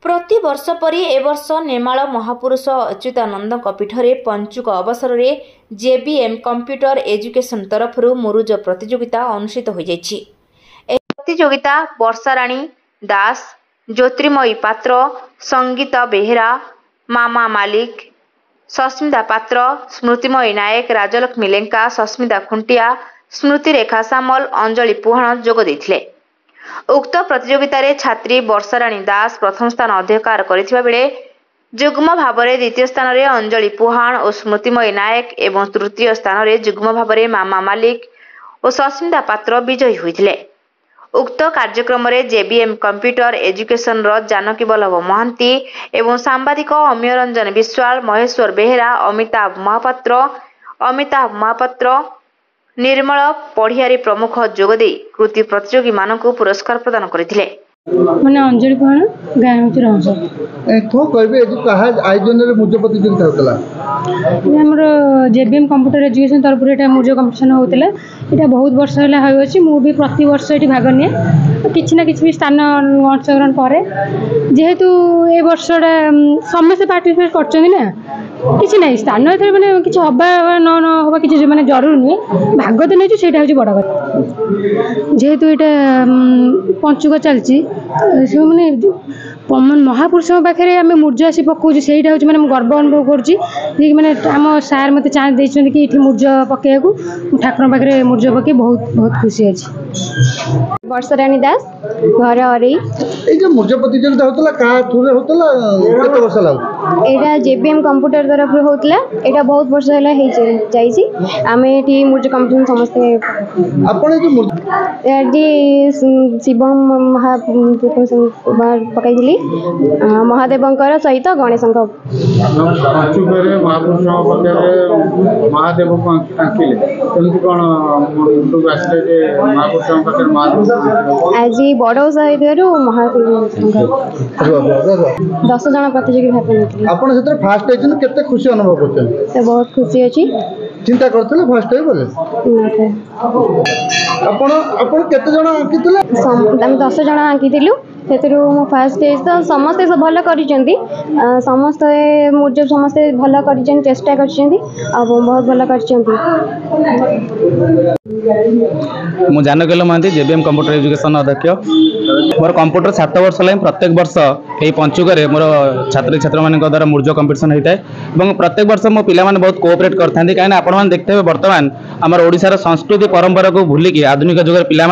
प्रति वर्ष परी ए वर्ष निर्माल महापुरुष अच्युतानंद पीठरे पंचुक अवसर में जेबीएम कंप्यूटर एजुकेशन तरफ मुरुज प्रतियोगिता अनुष्ठित हो जाइछि। प्रतियोगिता वर्षाराणी दास, ज्योतिर्मयी पात्र, संगीता बेहेरा, मामा मालिक, सस्मिता पात्र, स्मृतिमयी नायक, राजलक्ष्मी लेंका, सस्मिता खुंटिया, स्मृति रेखा सामल, अंजलि पुहाण जोग देथिले। उक्त प्रतियोगिता रे छात्री वर्षाराणी दास प्रथम स्थान अधिकार करिथिबा बेले जुग्म भाव में द्वितीय स्थान रे अंजलि पुहाण और स्मृतिमयी नायक एवं तृतीय स्थान रे जुग्म भाव में मामा मालिक और सस्मिता पात्र विजयी होइथिले। उक्त कार्यक्रम रे जेबीएम कंप्यूटर एजुकेशन रो जानकी बल्लभ महांती एवं सांबादिक अमियरंजन विश्वाल, महेश्वर बेहेरा, अमिताभ महापात्र, निर्मल पढ़ियारी प्रमुख जोगदे कृति प्रतियोगी मानक पुरस्कार प्रदान करथिले। माने अंजलि पुहाण गाय होती रहस को कहबे जे कहा आयोजन रे मुझे प्रतियोगिता होतला। हमर जेबीएम कंप्यूटर एजुकेशन तरफ रे एटा मुझे कंपटीशन होतला। एटा बहुत वर्ष होला होय अछि। मु भी प्रति वर्ष एटी भाग निए किछि ना किछि स्थान अंशग्रहण करे। जेहेतु ए वर्षडा समस्त पार्टिसिपेट करछन ना किछि नै स्थान एथरे माने किछि हबा न हबा किछि माने जरूर नै भाग त नै सेटा होछि बडा बात। जेहेतु एटा पंचुक चलछि से माने महापुरुष पाखे आम मूर्ज आसी पकाऊँ से मैंने गर्व अनुभव करुँची मैंने आम सार मत चांस देते कि ये मूर्ज पकड़ा ठाकुर पाखे मूर्ज पकई बहुत बहुत खुशी अच्छी। वर्षाराणी दास घर अरे मूर्ज प्रतियोगिता होता क्या थ्रू होता केते वर्ष लागु एटा जेबीएम कंप्यूटर तरफ होता एटा बहुत वर्ष है आम ये मूर्ज कंपटीशन समस्ते शिवम पकई महादेव सहित गणेश महादेव आज बड़ उत्साह महादेव 10 जन प्रतियोगी भाग लेते फास्ट केते खुशी अनुभव करते बहुत खुशी अच्छी चिंता करते फास्ट बोले केते जन आंकिथिले 10 जन आंकिथिलु फास्ट तो समस्ते भल कर समस्ते मूर्ज समस्ते भल कर चेष्टा कर बहुत भल कर जानकील महांती जेबीएम कंप्यूटर एजुकेशन अध्यक्ष मोर कंप्यूटर 7 वर्ष लगे प्रत्येक वर्ष यही पंचुक मोर छात्र छात्र मान द्वारा मूर्ज कंपटीशन होता है। प्रत्येक वर्ष मो पिला बहुत कोऑपरेट करते कहीं आपने देखते हैं बर्तमान आम ओडिशार संस्कृति परंपरा को भूलिकी आधुनिक जुगर पिला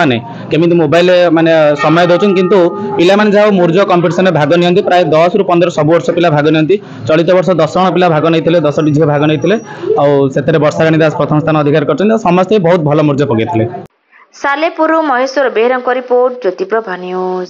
केमी मोबाइल माने समय दौरान किंतु पिला जहाँ मूर्ज कंपटीशन में भाग नियंती प्राय 10 ରୁ 15 सब वर्ष पिला भाग नियंती। चलित वर्ष 10 जन पिला भाग नहीं 10 टी झील भाग नहीं वर्षाराणी दास प्रथम स्थान अधिकार करते समस्ते बहुत भल मूर्ज पकई। Salepur Maheshwar Behera report Jyotiprabha news.